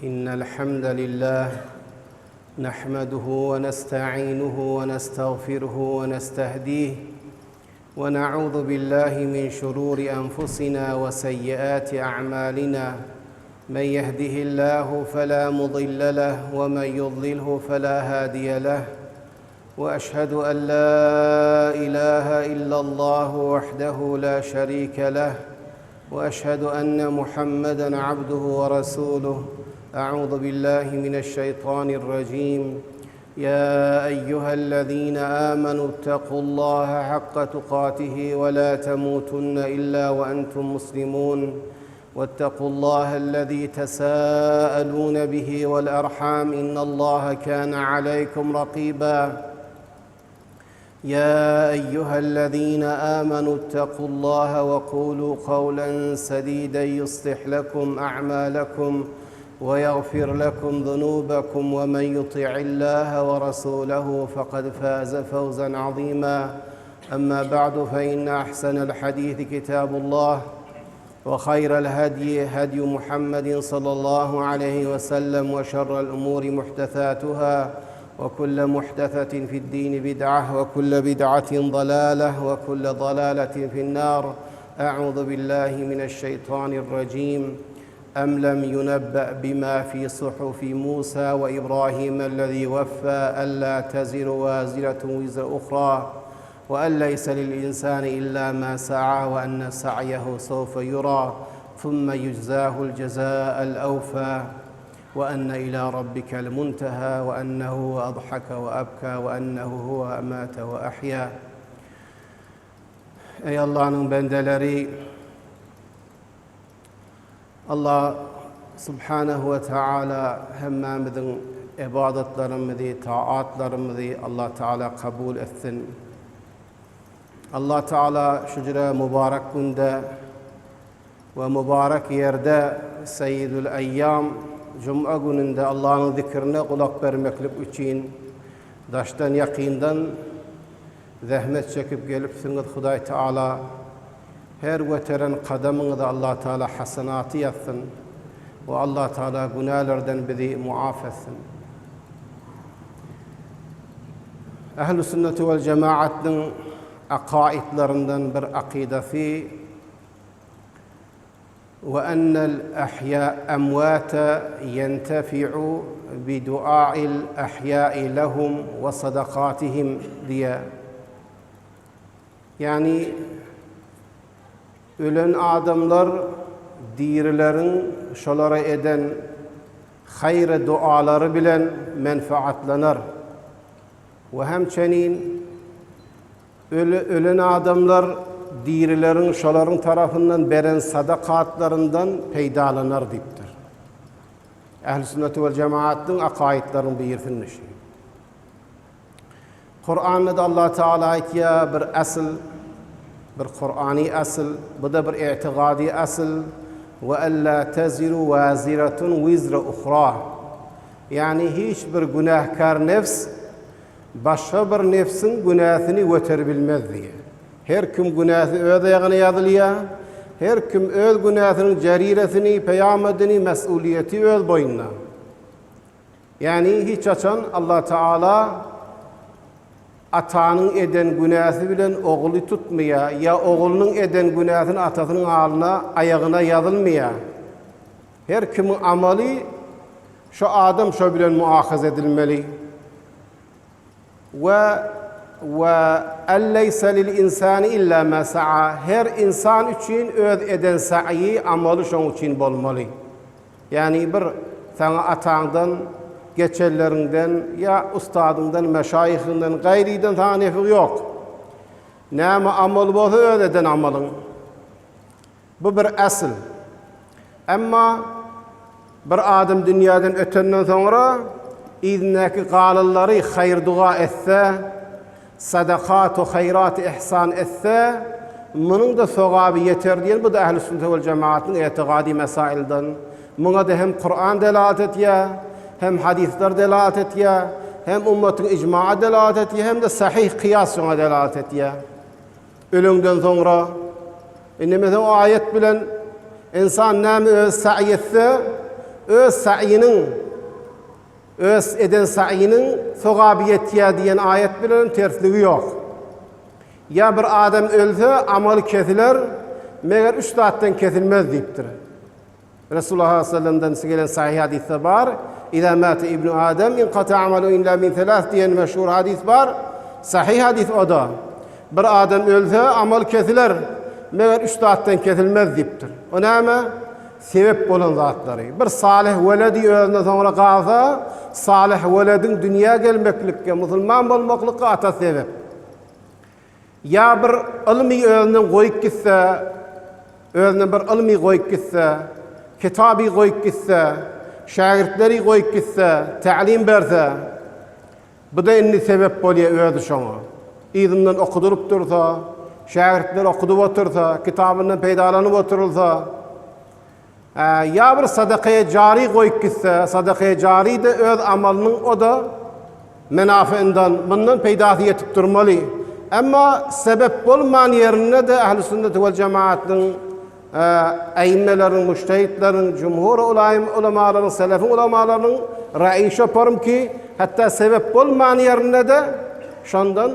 إن الحمد لله نحمده ونستعينه ونستغفره ونستهديه ونعوذ بالله من شرور أنفسنا وسيئات أعمالنا. من يهده الله فلا مضل له ومن يضلله فلا هادي له، وأشهد أن لا إله إلا الله وحده لا شريك له، وأشهد أن محمدًا عبده ورسوله. أعوذ بالله من الشيطان الرجيم. يا أيها الذين آمنوا اتقوا الله حق تقاته ولا تموتن إلا وأنتم مسلمون، واتقوا الله الذي تساءلون به والأرحام إن الله كان عليكم رقيبا. يا أيها الذين آمنوا اتقوا الله وقولوا قولا سديدا يصلح لكم أعمالكم ويغفر لكم ذنوبكم، ومن يطع الله ورسوله فقد فاز فوزا عظيما. أما بعد، فإن أحسن الحديث كتاب الله، وخير الهدي هدي محمد صلى الله عليه وسلم، وشر الأمور محدثاتها، وكل محدثة في الدين بدعة، وكل بدعة ضلالة، وكل ضلالة في النار. أعوذ بالله من الشيطان الرجيم. أم لم ينبأ بما في صحف موسى وإبراهيم الذي وفى ألا تزر وازرة وزر أخرى، وأن ليس للإنسان إلا ما سعى، وأن سعيه سوف يرى ثم يجزاه الجزاء الأوفى، وأن إلى ربك المنتهى، وأنه أضحك وأبكى، وأنه هو أمات وأحيا. Ey Allah'ın bendeleri, Allah Subhanahu ve Teala hemmemizin ibadetlerimizi, taatlarimizi Allah Teala kabul etsin. Allah Teala şu mübarek günde ve mübarek yerde Seyyidül Eyyam Cuma gününde Allah'ın zikrine kulak vermeklik için daştan yakindan zahmet çekip gelipsiniz. Huday Teala her göteren kademini de Allah Teala hasenatı yatsın ve Allah Teala günahlardan bizi muaf etsin. Ehl-i sünnet vel cemaat'ın akaidlerinden bir akidesi وأن الأحياء أموات ينتفع بدعاء الأحياء لهم وصدقاتهم diye. Yani ölen adamlar dirilerin şolara eden hayır duaları bilen menfaatlanır. Ve hemçinin ölen adamlar dirilerin şoların tarafından beren sadakatlarından peydalanır diptir. Ehl-i sünnet vel cemaat'ın akaidlerin buyurduğu şey. Kur'an'da Allah Teala ya bir asıl, bir Kur'ani asıl, bu da bir i'tiqadi asıl. Ve ella teziru vaziratun vizra ukhra. Yani hiçbir günahkar nefs başka bir nefsin günahını götürebilmez diye. Her kim günahı öz ayağına yazılıyor, her kim öz günahının cariresini, peyametini, mesuliyeti öz boyunna. Yani hiç açan Allah Teala atanın eden günahı bilen oğlu tutmaya, ya oğlunun eden günahını atasının alına, ayağına yazılmaya. Her kimin ameli şu adam şu bilen muahaz edilmeli. Ve elleyse lil insani illa ma sa'a. Her insan için öz eden sa'i ameli şun için bolmalı. Yani bir sana atandan, geçerlerinden ya ustadından, meşayihinden, gayriden sana nefik yok. Nâme amel bolsa öz eden amelin. Bu bir asıl. Ama bir adam dünyadan ötenden sonra izneki galalları hayır dua etse, sadakat ve hayrat ihsan etse, bunun da sevabı yeter diyen bu da ehl-i sünnet vel cemaat'ın itikadi mesailden. Buna da hem Kur'an delalet ediyor, hem hadisler delalet ediyor, hem ümmetin icma'a delalet ediyor, hem de sahih kıyasına delalet ediyor. Ölümden sonra, mesela o ayet bilen insan nâmi öz sa'i etse, öz sa'yinin öz eden sa'yinin sogabiyetiye diyen ayet bilen tersligi yok. Ya bir adam ölse amalı kesiler, meğer 3 saattan kesilmez deyiptir. Resulullah sallallahu aleyhi ve sellem'den gelen sahih hadis var. İza mâte ibnu Adem inqata amalu illa min 3 diyen meşhur hadis var. Sahih hadis o da. Bir adam ölse amal kesiler, meğer 3 saattan kesilmez deyiptir. O näme? Sebep bolan zatları. Bir salih veledi özüne sonra qalsa, salih veledin dünya gelmeklikке, musulman bolmaklıkka ata sebep. Ya bir ilmi özünden koyup gitse, özüne bir ilmi koyup gitse, kitabı koyup gitse, şagirdleri koyup gitse, ta'lim berse, bu da inni sebep bolýar özü şoňa. İzimden okudurup dursa, şagirdler okudup otursa, kitabından peýdalanyp oturulsa, ya bir sadakaya cari koyup gitse, sadakaya cari de öz amalının o da menafiinden, bundan peydası yetip durmalı. Ama sebep bolman yerine de ehl-i sünnet vel cemaatın eýmelerin, müştehitlerin, cumhur ulemaların, selefin ulemaların ra'yi şoparım ki hatta sebep bolman yerine de şondan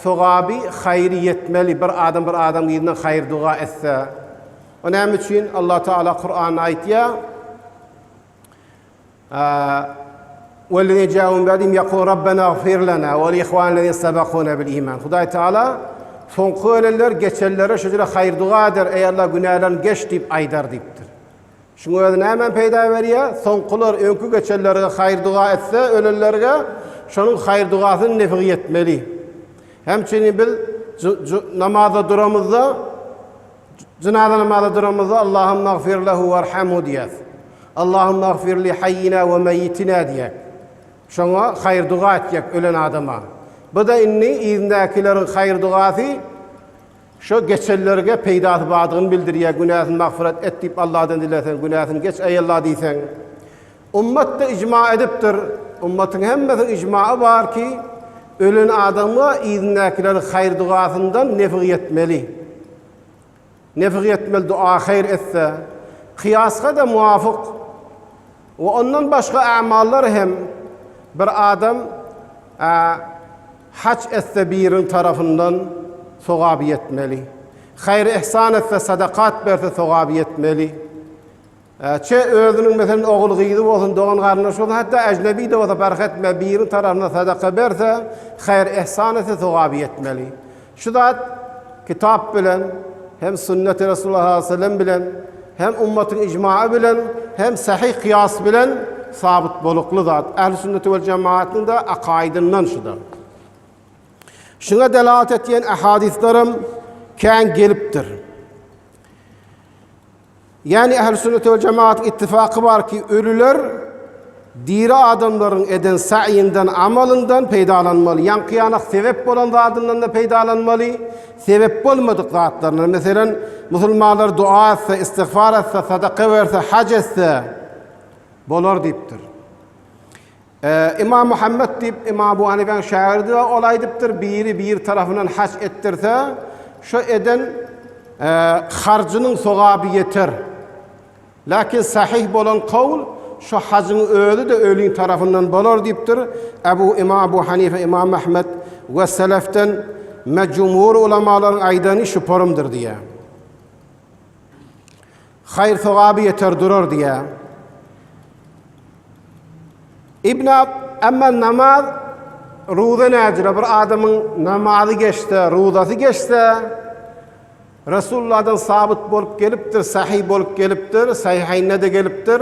sogabi hayri yetmeli. Bir adam ýerine hayır dua etse. Onun için Allah Teala Kur'an'da aytýar: وَالَّذِينَ جَاءُوا مِنْ بَعْدِهِمْ يَقُولُونَ رَبَّنَا اغْفِرْ لَنَا وَلِإِخْوَانِنَا الَّذِينَ سَبَقُونَا بِالْإِيمَانِ. Hudaý Teala soňky ölenler geçellere şöyle hayır dua eder, eýerler günahlarını geç diýip aýdar diýipdir. Şuňa özüne hemen peýda berýär, soňkylar öňkü geçellerge hayır dua etse, ölenlerge şonuň hayır duasyny nefi yetmeli. Hemçinin bil namazda duramyzda, cenaze namazda duramyzda Allahümme gfir lehu verhamhu diýär. Allahümme gfir li hayyina ve meyyitina diýär. Şoňa hayır dua etjek ölen adama. Bu da inni izindekilerin hayır duası şu geçellerge peýda badygyny bildirýär. Günahyny magfiret et diýip Allahdan dilesen, günahyny geç ey Allah diýsen. Ummat da icma edipdir. Ummatın hemmesinin icmaı var ki ölen adama izindekilerin hayır duasından nefi yetmeli. Nefi yetmeli dua hayır etse. Kıyaska da muvafık. Ve ondan başka amallar hem bir adam hac etse birin tarafından sogabi yetmeli. Hayır ihsan etse, sadakat berse sogabi yetmeli. Özünün mesela oğul gıydı olsun, doğan kardeş olsun, hatta ecnebi de olsa fark etme, birin tarafına sadaka berse, hayır ihsan etse sogabi yetmeli. Şu da kitap bilen, hem sünnet-i Resulullah sallallahu aleyhi ve sellem bilen, hem ummatın icmaı bilen, hem sahih kıyas bilen sabit boluklu zat. Ehl-i sünnet vel cemaatinin de akaidından şuda. Şuna delalet etiyen ahadislerim kän gelipdir. Yani ehl-i sünnet vel cemaat ittifakı var ki ölüler diri adamların eden sa'yinden, amalından peydalanmalı. Yan kıyanak sebep bolan zatından da peydalanmalı. Sebep bolmadık zatlarından. Mesela musulmanlar dua etse, istiğfar etse, sadaka verse, hac etse bolar deyiptir. İmam Muhammed deyip İmam Ebu Hanife'nin şairdi olay deyiptir. Biri bir tarafından hac ettirse şu eden harcının sogabi yeter. Lakin sahih bolan kavl şu hacın ölü de ölün tarafından bolar deyiptir. İmam Ebu Hanife, İmam Ahmed ve seleften cumhur ulemaların aydani şu porumdur diye. Hayır sogabi yeter durur diye. Ama namaz ruda necre bir adamın namazı geçse, rudası geçse Resulullah'dan sabit bolup geliptir, sahih bolup geliptir, sahihayne de geliptir.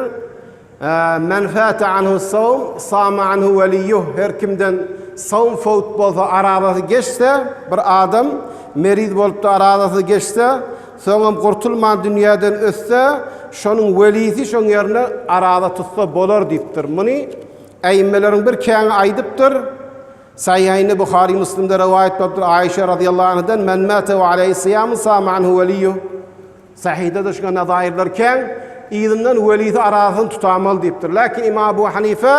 Men fata anhu savm, sama anhu veliyyuh. Her kimden savm fawt bolsa, aradası geçse, bir adam merid bolup da aradası geçse, soňam kurtulman dünýäden ötse, şonuň velisi şoň ýerine arada tutsa bolar diýipdir. Muny eýmelerin bir kän aýdypdyr. Sahihayne Buhari Müslim'de rivayet etipdir. Ayşe radıyallahu anhadan men mate ve aleyhi siyam sama anhu veliyyuh. Sahihde de şuna nazairler kän izinden velisi arasını tutamalı deyipdir. Lakin İmam Ebu Hanife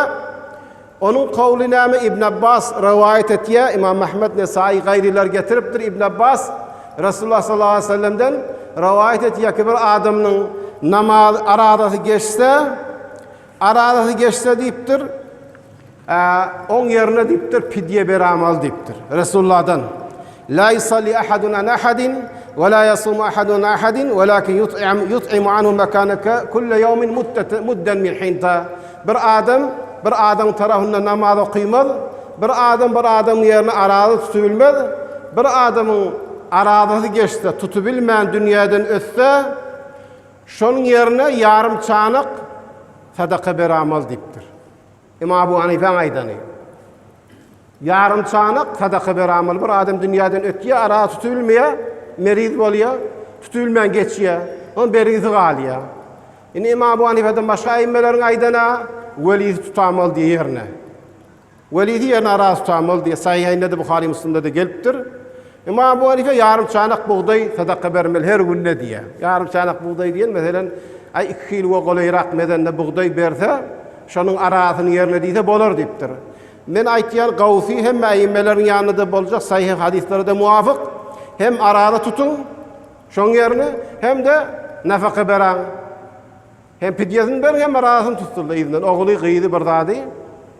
onun kavliname İbn Abbas rivayet etýär. İmam Ahmed Nesai gayriler getiripdir. İbn Abbas Resulullah sallallahu aleyhi ve sellem'den rivayet etýär ki bir adamın namaz aradası geçse deyiptir, on yerine deyiptir, pidye beramal deyiptir. Resulullah'dan. La yusalli ahadun an ahadin ve la yasumu ahadun an ahadin velakin yut'imu anhu mekaneke kulle yevmin mudden min hinta. Bir adam tarafından namaz okuyamaz, bir adam yerine arada tutubilmez, bir adamın aradası geçse, tutubilmeyen dünyadan ötse, şonun yerine yarım çanık sadaka beramal deyiptir. İmam Ebu Hanife aydanı. Yarım çanık sadaka beramal. Bir adam dünyadan ötüye, arada tutubilmeye, meriz oluyor, tutubilmeyen geçiyor, onun berizi kalıyor. Yine İmam Ebu Hanife'den başka ayimmelerin aydana, velidi tutamal diye yerine. Velidi yerine arada tutamal diye Sahihayinde de Bukhari Müslim'de de geliptir. İmam Ebu Hanife yarım çanak buğday sadaka vermeli her gün ne diye. Yarım çanak buğday diyen mesela 2 kilo qolayrak medende buğday berse, şonun arasını yerine deyse bolar deyiptir. Men aytýan Gawsi hem aýimmelerin ýanynda boljak sahih hadislere de muwafık. Hem arada tutun şoň yerine hem de nafaka beran. Hem pidyesini berin hem arasını tutuldy izinden. Oğly gyýdy bir zady.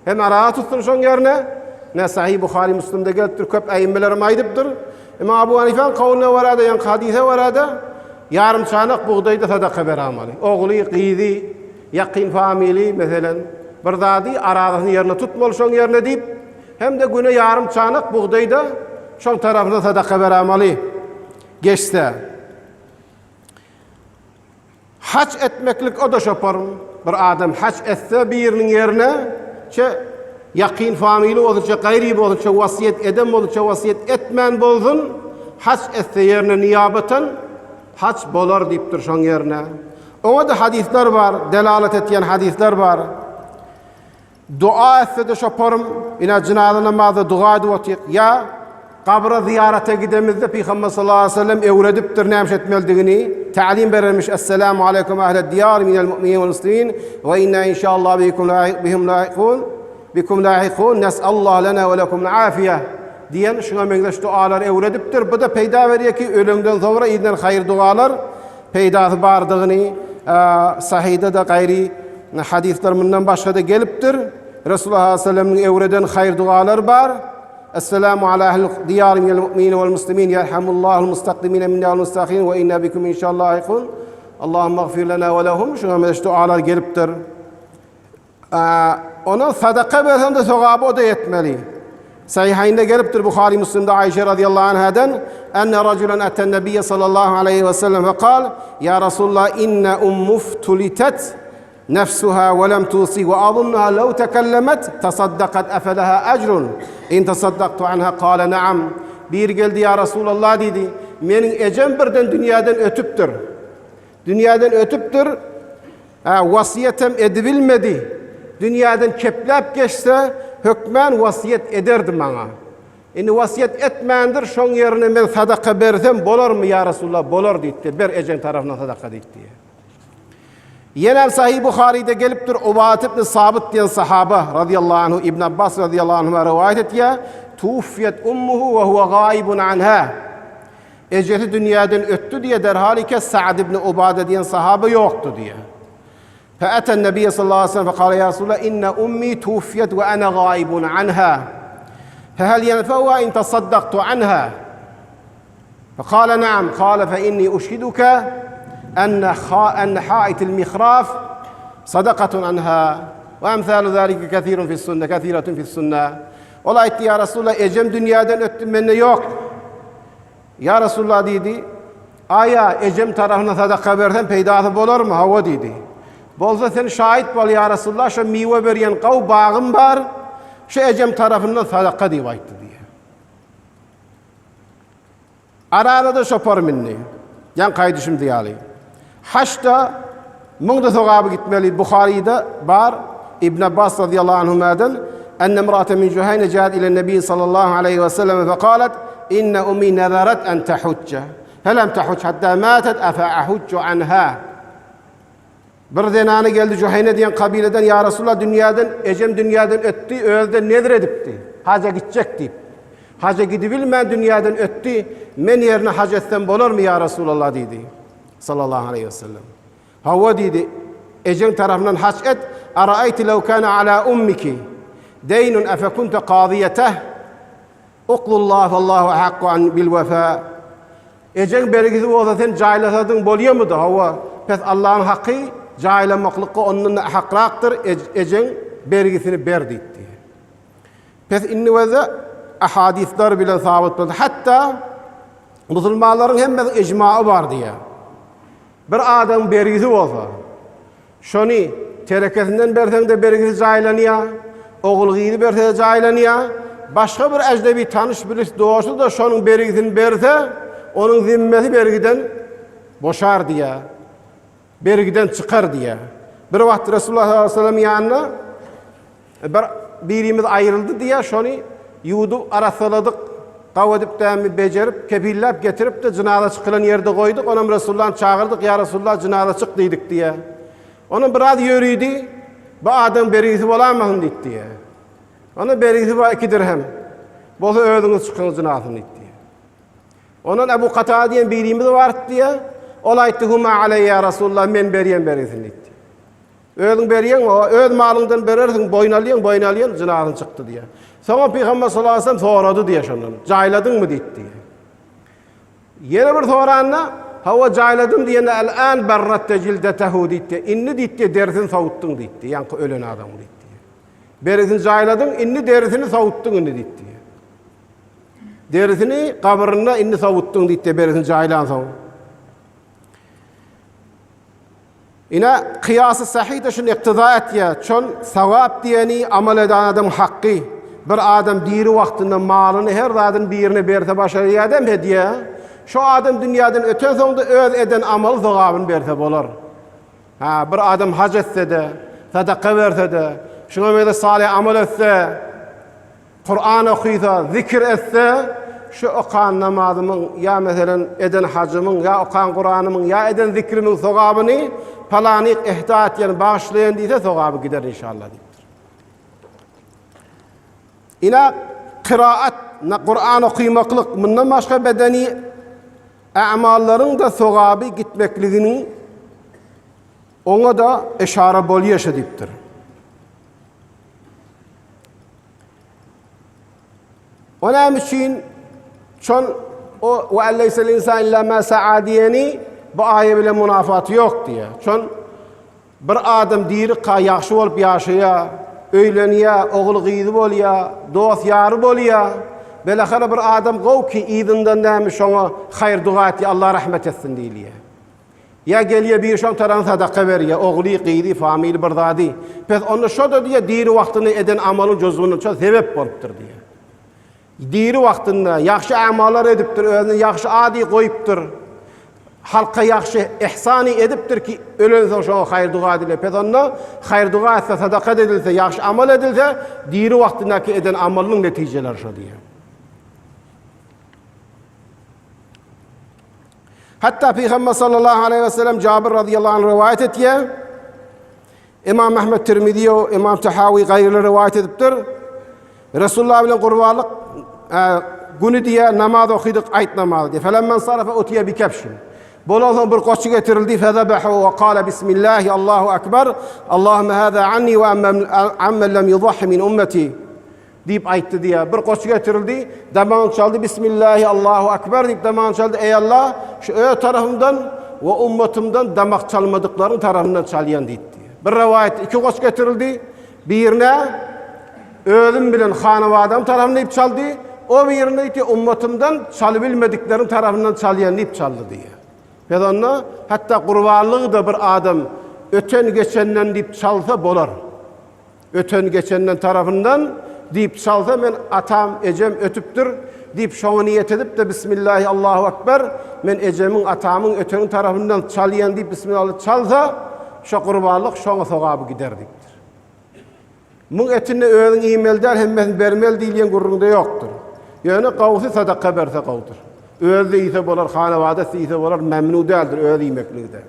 Hem arada tutun şoň yerine. Ne Sahih Bukhari Müslim'de gelipdir, köp aýimmelerim aýdypdyr. İmam Ebu Hanife'nin kavline varada, yan hadise varada, yarım çanak buğdayda sadaka beramalı. Oğlu gyýdy, yakin famili mesela bir zady aradasını yerine tutmaly şoň yerine deyip, hem de güne yarım çanak buğdayda şoň tarafına sadaka beramalı. Geçse. Hac etmeklik o da şoparım. Bir adam hac etse birinin yerine, yakin famili olunca, gayri olunca, vasiyet edem olunca, vasiyet etmen bolsun, hac etse yerine niyabeten, hac bolar deyiptir şoň yerine. Ona da hadisler var, delalet etyen hadisler var. Dua etse de şoparım, yine cenaze namazı dua edip ya kabra ziyarete gidemizde Peygamber sallallahu aleyhi ve sellem evrediptir nämiş etmeldigini ta'lim bermiş. Esselamu aleyküm ehled diyar minel mu'minin vel muslimin ve inna inşallah bikum lahiqun nes'allahu lana ve lekum afiye diyen şuna meňzeş dualar evrediptir. Bu da peýda berýär ki ölümden sonra iýden hayır dualar peýda bardygyny sahihde de gayri hadisler bundan başga da gelipdir. Resulullah sallallahu aleyhi ve sellem'in evreden hayır dualar bar. Esselamu ala ehlil diyar minel mu'minin vel muslimin yerhamullahul mustakdimine minna vel mustaqirin ve inna bikum inşallah lahiqun. Allahümme gfir lana ve lehum. Şuna meňzeş dualar gelipdir. Ona sadaka bersen de sevabı o da yetmeli. Sahihayinde gelipdir Bukhari Müslim'de Ayşe radıyallahu anhadan enne raculen aten nebiyye sallallahu aleyhi ve sellem ve kal ya Resulullah inne ummuftulitet nefsuha ve lem tusi ve azunnaha lev tekellemet tasaddakat efeleha ecrun in tasaddaktu anha kâle naam. Bir geldi ya Resulullah dedi menin ecem birden dünyadan ötüptür. Dünyadan ötüptür. Vasiyetem edibilmedi. Dünyadan keplep geçse hükmen vasiyet ederdim bana. Vasiyet etmeyendir, şoň yerine men sadaka bersem bolar mı ya Resulullah? Bolar deyipdir. Ber ecen tarafına sadaka deyipdir. Yine Sahih Bukhari'de gelipdir Ubadet ibn Sabit diyen sahaba radıyallahu anhu İbn Abbas radıyallahu anh'a rivayet etýär. Tuffiyet ummuhu ve huve gaibun anha. Eceli dünyadan öttü diye derhalike Sa'd ibn Ubade diyen sahaba yoktu diye. فأتى النبي صلى الله عليه وسلم فقال يا رسول الله إن أمي توفيت وأنا غائب عنها فهل ينفعها إن تصدقت عنها فقال نعم قال فإني أشهدك أن حائط المخراف صدقة عنها وأمثال ذلك كثيرة في السنة Ola etti ya Resulullah ecem dünyadan öttüm bende yok. Ya Resulullah dedi aya ecem tarafına sadaka versen peydası bolar mı? Hava dedi. Bolsa sen şahit bol ya Resulullah şu miwe berýän gaw bagym bar şu ecem tarafından sadaka diýip aýtdy diye. Arada da şopar minni. Yan gaýdyşym diýýärli. Haçta muňda sogaby gitmeli Buhari'de bar İbn Abbas radıyallahu anhuma'dan enne imra'ate min Juhayna ja'at ila Nebi sallallahu aleyhi ve sellem ve qalet inne ummi nazarat en tahujja helem tahuj hatta matet afa ahujju anha. Bir denanı geldi Juhayna diyen kabileden ya Resulullah dünyadan ecem dünyadan öttü öldü nedir edipti haca gidecek deyip haca gidibilmeyen dünyadan öttü men yerine hac etsem bolar mı ya Resulullah dedi sallallahu aleyhi ve sellem. Havva dedi, ecen tarafından haç et. Arayti lev kana ala ummiki deynun efe kunte qadiyeteh. Uqlullah vallahu haqqan bil vefa. Ecen bergisi olsa sen caylasadın bolya mıdı Havva? Pes Allah'ın hakkı caylamaklıkı onun hakkıraktır. Ecen bergisini berdi etti. Pes inni veze ahadisler bile sabit buldu. Hatta Müslümanların hem icmaı var diye. Bir adam bergisi olsa, şunu terekesinden bersen de bergisi caylanıya, oğul giydi berse de caylanıya, başka bir ecnebi tanış birisi doğuştu da şunun bergisini berse, onun zimmeti bergiden boşar diye, bergiden çıkar diye. Bir vakit Resulullah sallallahu aleyhi ve sellem yanına birimiz ayrıldı diye şunu yudu arasaladık, kavadip de becerip, kepillep getirip de cenaze çıkılan yerde koyduk. Ona Resulullah'ı çağırdık, ya Resulullah cenaze çık dedik diye. Onun biraz yürüydü, bu adam bergisi olamazsın dedi diye. Onun bergisi var 2 dirhem. Bozu öldünüz çıkın cenazını dedi diye. Onun Ebu Katade diyen birimiz var diye. Olaytihuma aleyhi ya Resulullah, men beriyem bergisini dedi. Öldün beriyen o, öl malından berersin, boynalıyan cenazın çıktı diye. Sonra Peygamber sallallahu aleyhi ve sellem soradı diye şundan. Cayladın mı dedi diye. Yine bir soranla, hava cayladın diyene el-an berratte cildetehu dedi. İnni dedi derisini savuttun dedi. Yani ölen adam dedi. Berisini cayladın, inni derisini savuttun inni dedi. Derisini kabrına inni savuttun dedi. Berisini caylan savut. Yine kıyası sahih de şunu iktida et ya. Çon sevap diyeni amel eden adam hakkı. Bir adam diri vaktinde malını her zadın birine berse başarıya adam hediye. Şu adam dünyadan öten sonunda öz eden amel sevabını berse bolar. Bir adam hac etse de, sadaka verse de, şuna böyle salih amel etse, Kur'an okuysa, zikir etse, şu okan namazımın, ya mesela eden hacımın, ya okan Kur'an'ımın, ya eden zikrimin sevabını palanik ihdat yani bağışlayan deyse sevabı gider inşallah deyiptir. Yine kıraat, Kur'an okuymaklık, bundan başka bedeni amalların da sevabı gitmekliğinin ona da işare bol yaşadıptır. Onun için çon o ve elleysel insan illa ma sa'a diyeni bu ayet bile münafatı yok diye. Çon bir adam diri yaxşı olup yaşaya, öyleniya, oğul gıydı bolya, dost yarı bolya. Belahara bir adam gov ki idinden demiş ona hayır dua et ya Allah rahmet etsin diyliye. Ya geliye bir şon taran sadaka veriye, oğlu gıydı, famili bir dadi. Pes onu şu da diye diri vaktini eden amalın cüzünü çok sebep boluptur diye. Diri vaktinde yaxşı amallar ediptir, özünü yaxşı adi koyuptur. Halka yaxşı ihsani ediptir ki ölen son hayır dua edile. Pes onunla hayır dua etse, sadaka edilse, yaxşı amal edilse, diri vaktindeki eden amalının neticeler şu diye. Hatta Peygamber sallallahu aleyhi ve sellem Cabir radıyallahu anh rivayet etiye. İmam Ahmed Tirmidhi o İmam Tahavi gayrılı rivayet ediptir. Resulullah bilen kurbanlık günü diye namaz okuduk, ayet namazı diye. Felemmen sarafa utiye bi kepşin. Bolazan bir koçu getirildi. Fezebehu ve kâle bismillahi Allahu ekber. Allahümme hâzâ anni ve ammen lem yudahhi min ümmeti. Deyip ayıttı diye. Bir koçu getirildi. Damağını çaldı. Bismillahi Allahu ekber deyip damağını çaldı. Ey Allah şu tarafımdan ve ümmetimden damak çalmadıkların tarafından çalyan deyip diye. Bir rivayet 2 koç getirildi. Birine ölüm bilen hanıvadım tarafından deyip çaldı. O birine iti ümmetimden çalıbilmediklerin tarafından çalyan deyip çaldı diye. Ve onunla hatta kurbanlığı da bir adam öten geçenden deyip çalsa bolar. Öten geçenden tarafından deyip çalsa men atam ecem ötüptür deyip şonu niyet edip de Bismillahi Allahu Ekber men ecemin atamın ötenin tarafından çalıyan deyip Bismillah çalsa şu kurbanlık şonu sevabı giderliktir. Mun etini öğün imelder hem bermel diyen gurrunda yoktur. Yani kavsi sadaka berse kavdur. Öğüzde ise bolar, hanevadesi ise bolar, memnu değildir öğüz yemekliğinde.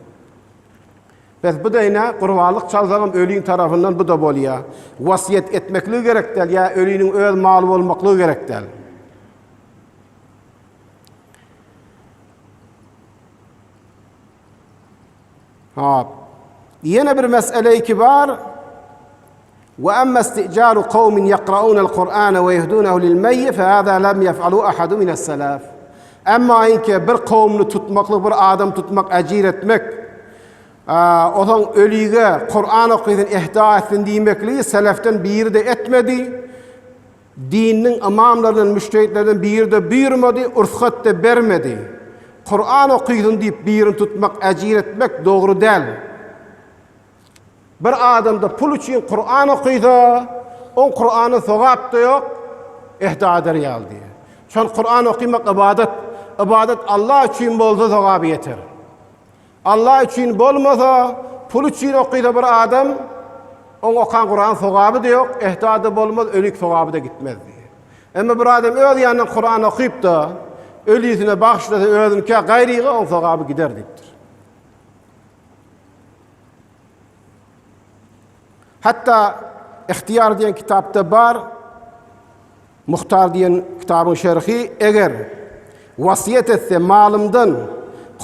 Pes bu da yine kurbanlık çalsağım ölüğün tarafından bu da bol ya. Vasiyet etmekliği gerek değil ya ölüğünün öğüz malı olmaklığı gerek değil. Yine bir mesele kibar. Ve emme isti'calu kavmin yakra'una el-Kur'an ve yehdunehu lil-meyyi fe hâzâ lem yef'alû ahadu mine's-selâf. Amma inke bir kavmni tutmaklık, bir adam tutmak, acir etmek, odan ölüge Kur'an okuyun, ihda etsin demekliği seleften bir de etmedi. Dinin imamlarının, müştehitlerden bir de buyurmadı, ursat da vermedi. Kur'an okuyun deyip birini tutmak, acir etmek doğru değil. Bir adam da pul için Kur'an okuydu, o Kur'an'ın sevap da yok, ihda eder yaldı. Çünkü Kur'an okumak ibadet. İbadet Allah için bolsa sevabı yeter. Allah için bolmasa, pul için okuydu bir adam, on okan Kur'an sevabı da yok, ihda da bolmaz, ölük sevabı da gitmez diye. Ama bir adam öz yanından Kur'an okuyup da, ölüsüne bağışlasa özünke gayriğe on sevabı gider deyiptir. Hatta İhtiyar diyen kitapta var, Muhtar diyen kitabın şerhi, eğer vasiyet etse malımdan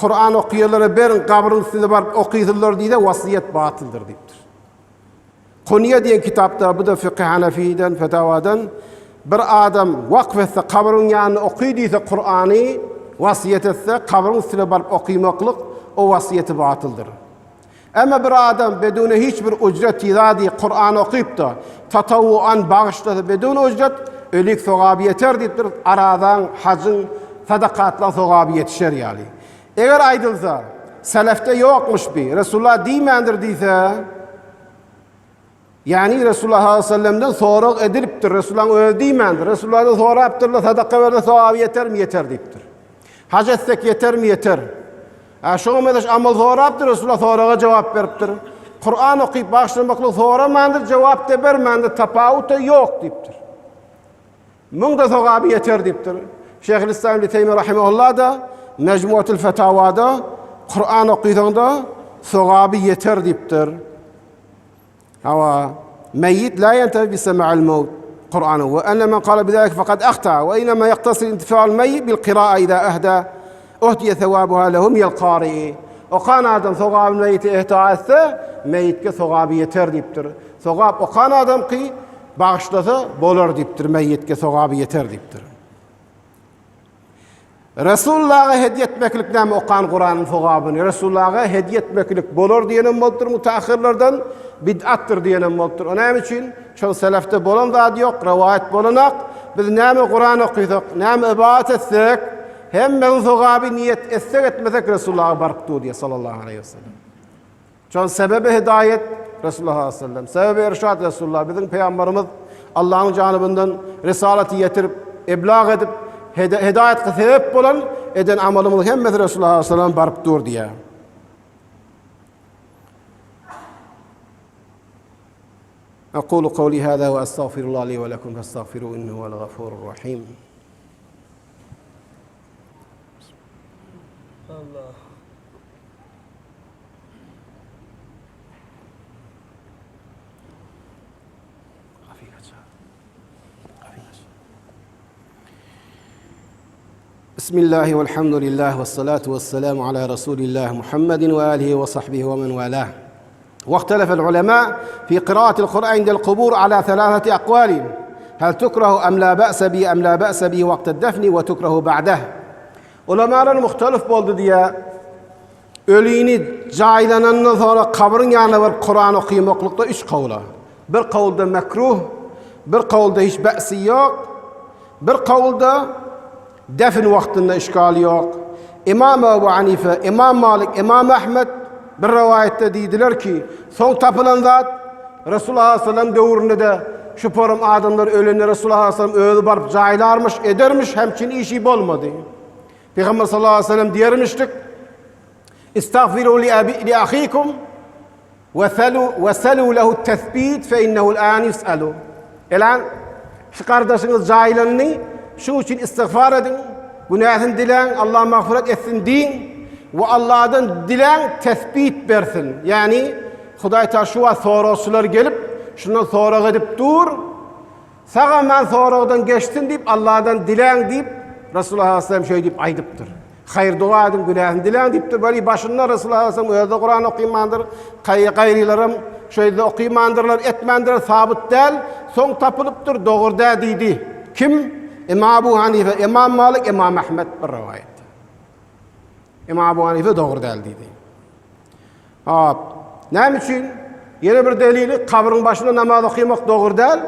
Kur'an okuyorlara verin, kabrın üstünde var okuyurlar diye de vasiyet batıldır deyiptir. Konuya diyen kitapta, bu da Fıkıh Hanefi'den, Fetavadan, bir adam vakf etse, kabrın yanına okuyduysa Kur'an'ı, vasiyet etse, kabrın üstüne var okuymaklık, o vasiyeti batıldır. Ama bir adam bedune hiçbir ücret izadi Kur'an okuyup da tatavvuan bağışladı bedune ücret ölük sevabı yeter deyiptir. Aradan hacın sadakatlan sevabı yetişer yani. Eğer aydılsa selefte yokmuş bir Resulullah değmendir deyse, yani Resulullah sallallahu aleyhi ve sellem'den sonra ediliptir. Resulullah'ın öyle değmendir. Resulullah'dan sonra yaptırla sadaka verdi sevabı yeter mi? Yeter deyiptir. Hac etsek yeter mi? Yeter. Şoňa medeş amal sorapdyr, Resulullah soraga jogap beripdir. Kur'an okuyup başlamakly soramandyr, jogap da bermandyr, tapawut ýok diýipdir. Muňda sogaby ýeter diýipdir. Şeyhülislam ibn Teymiyye rahimehullah da Mecmuatul Fetavada Kur'an okuýanda sogaby ýeter diýipdir. Hawa meyyit la yantafi bi sema'il mevt Kur'an ve enne men qala bizalik faqad akhta ve inma yaqtasir intifa'ul meyyit bil qira'a iza ahda أهدي ثوابها لهم يلقاري وقان آدم ثواب الميت إهتاثة ميت كثواب يتر ديبتر ثواب وقان آدم قي bağışlasa bolar diptir, meyyitke sevabı yeter diptir. Resulullah'a hediye etmeklik näme okan Kur'an'ın sevabını, Resulullah'a hediye etmeklik bolar diýenem boldur, mutaahhirlerden bid'attir diýenem boldur. Näme üçin? Şol selefte bolan zat ýok, rivayet bolanak. Biz näme Kur'an okuysak, näme ibadet etsek, hemmen sevabı niyet etsek etmesek Resulullah'a barktu diye sallallahu aleyhi ve sellem. Şol sebebi hidayet Resulullah sallallahu aleyhi ve sellem. Sebebi irşad Resulullah. Bizim peygamberimiz Allah'ın canibından risaleti getirip, iblag edip, hidayetke sebep bolan eden amalımız hemmesi Resulullah sallallahu aleyhi ve sellem barktur diye. أقول قولي هذا وأستغفر الله لي ولكم فاستغفروه إنه هو الغفور الرحيم. الله بسم الله والحمد لله والصلاة والسلام على رسول الله محمد وآله وصحبه ومن والاه. واختلف العلماء في قراءة القرآن عند القبور على ثلاثة أقوال: هل تكره أم لا بأس به أم لا بأس به وقت الدفن وتكره بعده. Ulemalar muhtelif boldu diye ölüyini caylanandan sonra kabrın yanına var Kur'an okuymaklıkta 3 kavla. Bir kavulda mekruh, bir kavulda hiç be'si yok, bir kavulda defin vaktinde işgali yok. İmam Ebu Hanife, İmam Malik, İmam Ahmed bir rivayette dediler ki son tapılan zat Resulullah sallallahu aleyhi ve sellem dövründe de şu porum adamlar ölenleri Resulullah sallallahu aleyhi ve sellem öldü barıp caylarmış, edermiş, hemçin işi bolmadı. Peygamber sallallahu aleyhi ve sellem diyermiştik: "İstagfiru li ahikum ve selu lehu tethbit fe innehu al'an yus'alu." Elan şu kardeşiniz caylanını şu için istiğfar edin, günahını dilen, Allah mağfiret etsin deyin ve Allah'dan dilen tespit versin. Yani Huday taşıva sonrasılar gelip şundan sonra gidip dur, sağa men sonradan geçtin deyip Allah'dan dilen deyip Resulullah sallallahu aleyhi ve sellem şöyle deyip aydıptır. Hayır dua edin, günahını dilen deyipdir. Böyle başında Resulullah sallallahu aleyhi ve sellem Kur'an okuymandır, gayrilerim şöyle okuymandırlar, etmendiriler, sabit değil, son tapılıptır, doğru da deydi. Kim? İmam Ebu Hanife, İmam Malik, İmam Ahmed bir rivayet. İmam Ebu Hanife doğru değil deydi. Ne için? Yine bir delili, kabrın başında namaz okuymak doğru değil.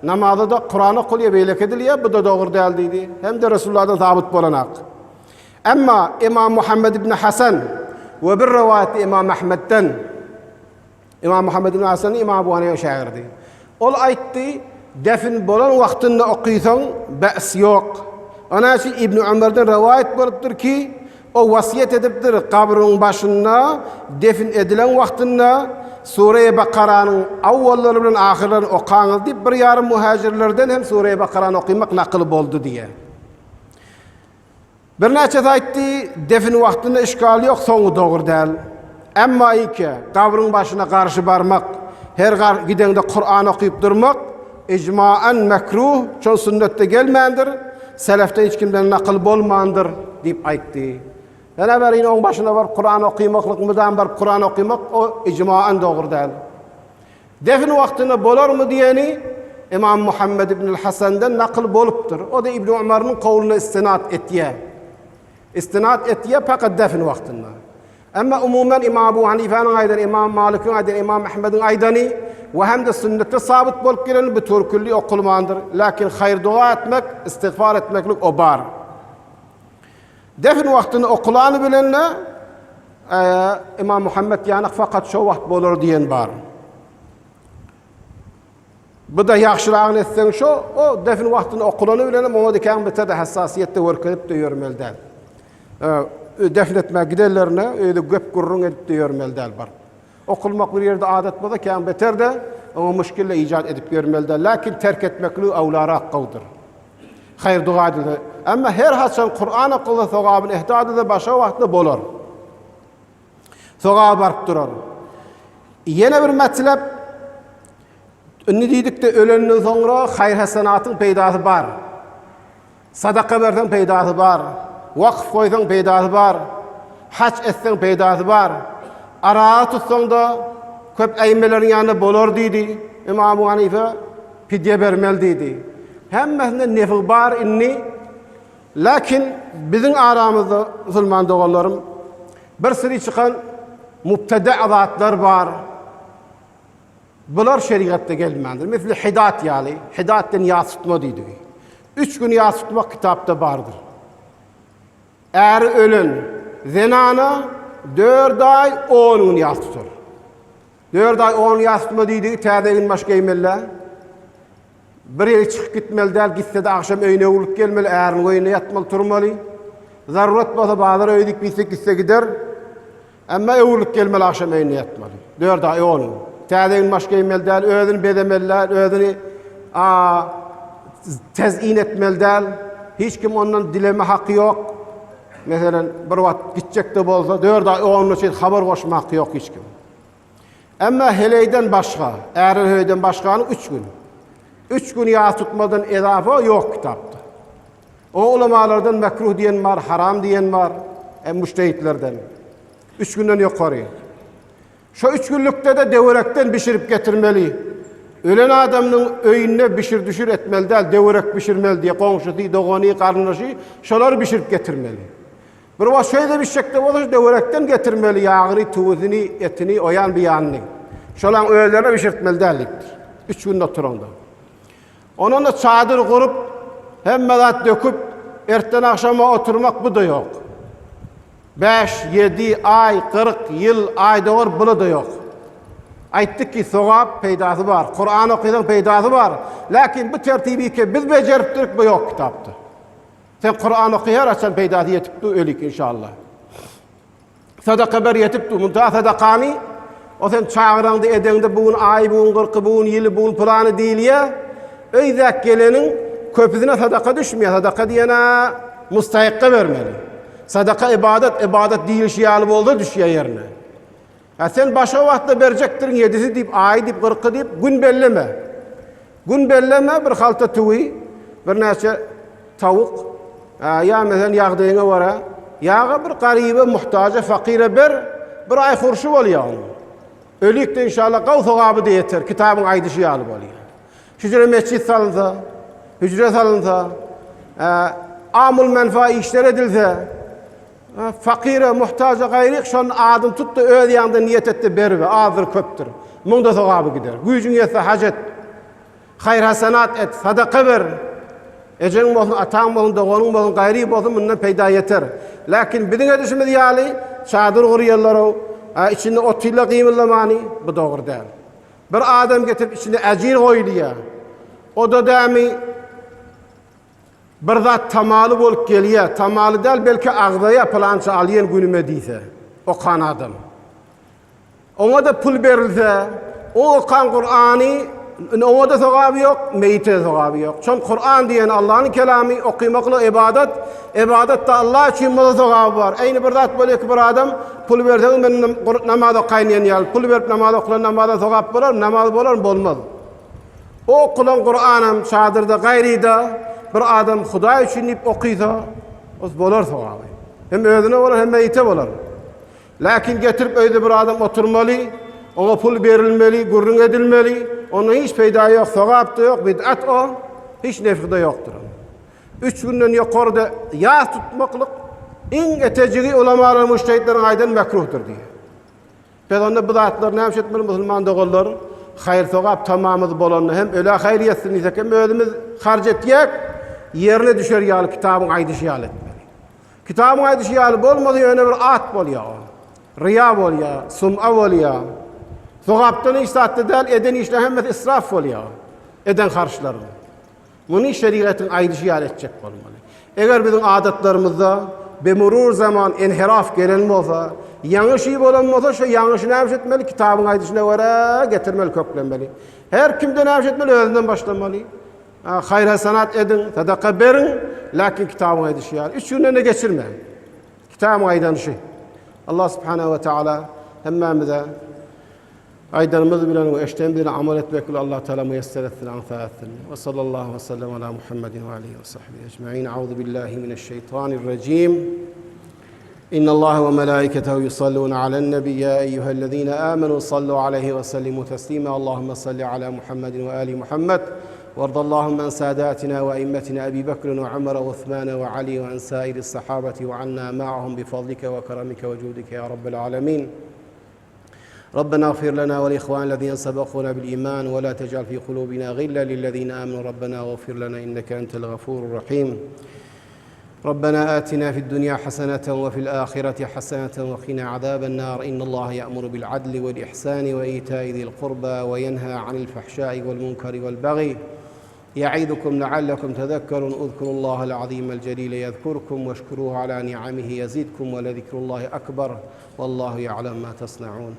Namazda da Kur'an okuyor, beylek ediliyor, bu da doğru değil deydi. Hem de Resulullah'dan sabit bolanak. Ama İmam Muhammed ibn Hasan ve bir rivayeti İmam Ahmed'den, İmam Muhammed ibn Hasan'ın İmam Ebu Hanife şairdi. Ol aytti, defin bolan vaktinde okuysan, be's yok. Ona için İbn Ömer'den rivayet bolupdur ki, o vasiyet edipdir kabrın başında, defin edilen vaktinde, Sure-i Bakara'nın avvalları bilen ahirlerini okanız deyip bir yarım muhacirlerden hem Sure-i Bakara'nı okuymak nakıl boldu diye. Bir neçe aytti, defin vaktinde işgali yok, sonu doğru değil. Ama ki kabrın başına karşı barmak, her gidende Kur'an okuyup durmak, icmaen mekruh, çoğu sünnette gelmendir, selefte hiç kimden nakıl bolmandır deyip aytti. Yani var yine onun başında var Kur'an okuymaklık, müdahım var Kur'an okuymak, o icmaen doğru değil. Defin vaktinde bolar mı diyeni, İmam Muhammed ibn Hasan'dan nakıl boluptur. O da İbn Ömer'in kavluna istinat etiye. İstinat etiye fakat defin vaktinde. Ama umumen İmam Ebu Hanife'nin aydan, İmam Malik'in aydan, İmam Ahmed'in aydani ve hem de sünnette sabit bolup gelen bir türkülli okulmandır. Lakin hayır dua etmek, istiğfar etmeklik o bar. Defin vaktini okulanı bilenle İmam Muhammed yanık fakat şu vakt bolur diyen bar. Bu da yaxşılığını etsen şu, o defin vaktini okulanı bilenle ona diken bitir de hassasiyette vörkelip de yormelden. Defnetme giderlerine öyle göp gurrun edip de yormelden bar. Okulmak bir yerde adet bu da kan beter de ama müşkille icat edip yormelden. Lakin terk etmekliği avlara hakkıdır. Hayır dua edilir. Ama her haçan Kur'an okulu thogabın ihtiyadı da başa vaxtda bolur. Thogab barıp durur. Yine bir metlep, ünlü deydik de ölenin sonra hayır hasenatın peydası var. Sadaka versen peydası var. Vakf koysan peydası var. Haç etsen peydası var. Arağı tutsan da köp eymelerin yanında bolur deydi. İmam Ebu Hanife fidye vermel deydi. Hemmesinde nefil var inni. Lakin bizim aramızda Müslüman doğallarım bir sürü çıkan mübtede azatlar var. Bunlar şeriatta gelmendir. Mesela hidat yali. Hidatten yas tutma deydi. 3 gün yas tutmak kitapta vardır. Eğer ölün zinana 4 ay 10 gün yas tutur. 4 ay 10 yas tutma deydi. Tədəgin başka emeller. Bir yere çıkıp gitmeli der, gitse de akşam öyüne ulup gelmeli, eğerin oyuna yatmalı, turmalı. Zaruret olsa bazıları öydik bilsek gitse gider. Ama ulup gelmeli, akşam öyüne yatmalı. 4 ay onu. Tədəgin başka emel der, ödünü bedemeller, ödünü tezyin etmeli der. Hiç kim ondan dileme hakkı yok. Mesela bir vakit gidecek de olsa 4 ay onun için haber koşma hakkı yok hiç kim. Ama heleyden başka, eğer heleyden başkanın 3 gün. 3 gün yağ tutmadan edafa yok kitapta. O ulemalardan mekruh diyen var, haram diyen var, müştehitlerden. 3 günden yukarı. Şu 3 günlükte de devirekten pişirip getirmeli. Ölen adamın öyünne pişir düşür etmeli değil, devirek pişirmeli diye komşusu, doğanı, karnışı, şunları pişirip getirmeli. Bir var şöyle bir şekilde olur, devirekten getirmeli yağını, tuzunu, etini, oyan bir yanını. Şulan öğelerine pişirtmeli değilliktir. 3 günde oturanda. Onunla çadır kurup, hem melat döküp, erten akşama oturmak bu da yok. 5, 7 ay, 40 yıl, ayda var, bunu da yok. Ayttık ki, sogab peydası var, Kur'an okuydan peydası var. Lakin bu tertibi ki biz becerip duruk, bu yok kitapta. Sen Kur'an okuyar, açan peydası yetipti, ölik inşallah. Sadaka ber yetipti, muntaha sadakani, o sen çağıranda edende bugün ay, bugün 40, bugün yılı, bugün planı değil ya, öydek gelenin köpüzüne sadaka düşmüyor. Sadaka diyene mustahikka vermeli. Sadaka ibadet değil şiyalı oldu düşüyor yerine. Sen başa vaxtda verecektirin 7'si deyip, ay deyip, 40'ı deyip, gün belleme. Gün belleme bir halta tüvi, bir neçe tavuk, ya mesela yağdığına vara, yağı bir garibe, muhtaca, fakire bir ay kurşu bolýar. Ölükde inşallah gaw sowabı da yeter. Kitabın aýdyşy ýaly bolýar. Hücre mescid salınsa, hücre salınsa, amul menfa işler edilse, fakire, muhtaca, gayrik şon adım tuttu öz ýanynda niyet etdi berbe, azdır köpdür. Munda sowabı gider. Güýjüň ýetse hajat, hayır hasanat et, sadaka ver. Eceň bolsun, ataň bolsun, dogonuň bolsun, gayri bolsun bundan peýda yeter. Lakin biziň edişimiz ýaly çadyr gurýarlar, içinde otuyla gymylamany, bu dogry däl. Bir adam getirip içinde ejir goýdýar. O da dämi bir zat tamaly bolup gelýär. Tamaly däl, belki agdaýa plança alýan günüme diýse. O kan adam. Ona da pul berilse, o okan Kur'an'ı, ona da sowabı yok, meyite sowabı yok. Çünkü Kur'an diyen Allah'ın kelami, okumakla ibadet da Allah için bol sowabı var. Aynı bir zat böyle ki bir adam pul verse, men namazda kaynayan ýaly, pul berip namaz okulan namazda sowap bolar, namaz bolar, bolmaz. O okulan Kur'an'ım çadırda, gayrida bir adam Hudaý üçin ip okuysa, o bolar sowabı. Hem özüne bolar, hem meyite bolar. Lakin getirip öýde bir adam oturmaly, ona pul berilmeli, gurrun edilmeli, ona hiç peýda yok, sowap da yok, bid'at o, hiç nef'i de yoktur. 3 günden ýokarda ýas tutmaklyk iň etejigi ulamalar, mujtehidleriň aýdan mekruhdur diýe. Biz onda bu zatlar näme etmeli musulman dogallar, hayır sowap tamamyz bolanny hem öle hayır ýetsin diýsek hem özümiz harj etýek, ýerine düşer ýaly kitabyň aýdyşy ýaly etmeli. Kitabyň aýdyşy ýaly bolmady ýöne bir at bolýar. Riya bolýar, sum'a bolýar. Sowapdan isatda däl, eden işler hemme israf bolýar. Eden harçlary. Muny şeriatyň aýdyşy ýaly etjek bolmaly. Eger biziň adatlarymyzda bemurur zaman inhiraf gelen bolsa, ýangyşy bolan bolsa, şu ýangyşy näme etmeli? Kitabyň aýdyşyna görä getirmeli, köplenmeli. Her kimden näme etmeli? Özünden başlamaly. Hayır hasanat edin, sadaka berin, lakin kitabyň aýdyşy ýaly. 3 günden geçirme. Kitabyň aýdyşy. Allah subhanahu ve taala hemmemize aydanımız bilen ve eşten bilen amel etmekle Allah Teala müyesser etsin, anfa etsin. Ve sallallahu ve sellem ala Muhammedin ve alihi ve sahbihi ecmaîn. Euzu billahi mineşşeytanirracim. İnna Allah ve melaiketehu yusallun alen nebi ya eyyuhellezine amenu sallu aleyhi ve sellimu teslima. Allahumme salli ala Muhammedin ve ali Muhammed. وارض اللهم عن ساداتنا وأئمتنا أبي بكر وعمر وعثمان وعلي وعن سائر الصحابة وعنا معهم بفضلك وكرمك وجودك يا رب العالمين. ربنا اغفر لنا والإخوان الذين سبقونا بالإيمان ولا تجعل في قلوبنا غلا للذين آمنوا ربنا واغفر لنا إنك أنت الغفور الرحيم. ربنا آتنا في الدنيا حسنة وفي الآخرة حسنة وقنا عذاب النار. إن الله يأمر بالعدل والإحسان وإيتاء ذي القربى وينهى عن الفحشاء والمنكر والبغي يعظكم لعلكم تذكرون. اذكروا الله العظيم الجليل يذكركم واشكروه على نعمه يزدكم ولذكر الله أكبر والله يعلم ما تصنعون.